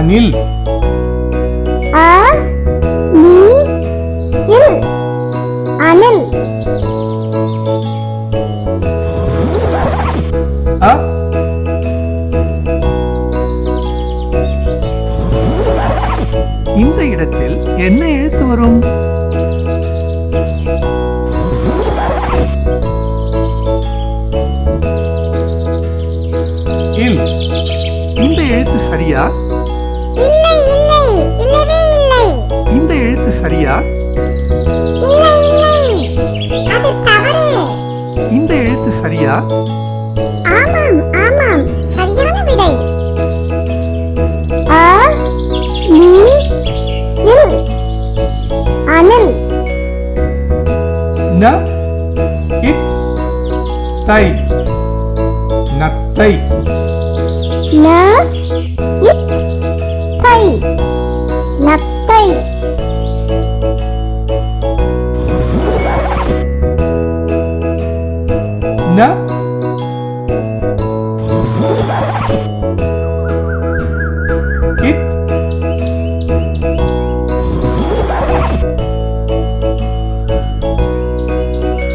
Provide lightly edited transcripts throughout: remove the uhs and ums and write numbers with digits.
அணில். அ நி இல் அணில். அ இந்த இடத்தில் என்ன எழுத்து வரும்? இல். இந்த எழுத்து சரியா? இல்லை இல்லை இல்லவே இல்லை. இந்த எழுத்து சரியா? இல்லை இல்லை அது தவறு. இந்த எழுத்து சரியா? ஆமாம் ஆமாம் சரியான விடை. அ நி இல் அணில். ந இத் தை நத்தை. ந இத் தை நத்தை. ந இத்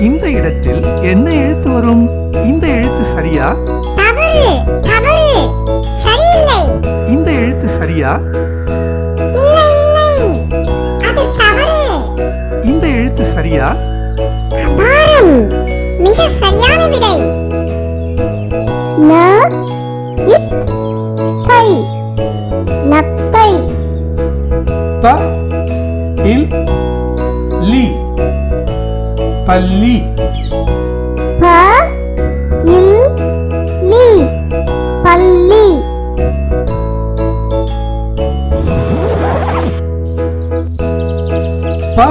இந்த இடத்தில் என்ன எழுத்து வரும்? இந்த எழுத்து சரியா? தவறு தவறு சரியில்லை. இந்த எழுத்து சரியா? இல்லை இல்லை அது தவறு. இந்த எழுத்து சரியா? அபாரம் மிக சரியான விடை. ந இத் தை நத்தை. ப இல் லி பல்லி. ப இல் லி பல்லி. ப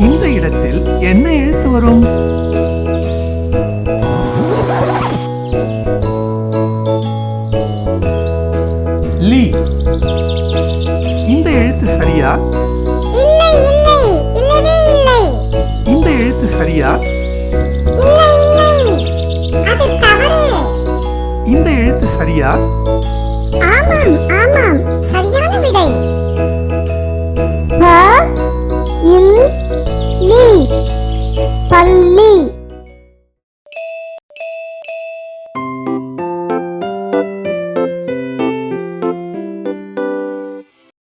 இந்த இடத்தில் என்ன எழுத்து வரும்? லி. இந்த எழுத்து சரியா? இல்லை இல்லை இல்லவே இல்லை. இந்த எழுத்து சரியா? இல்லை இல்லை அது தவறு. இந்த எழுத்து சரியா? ஆமாம்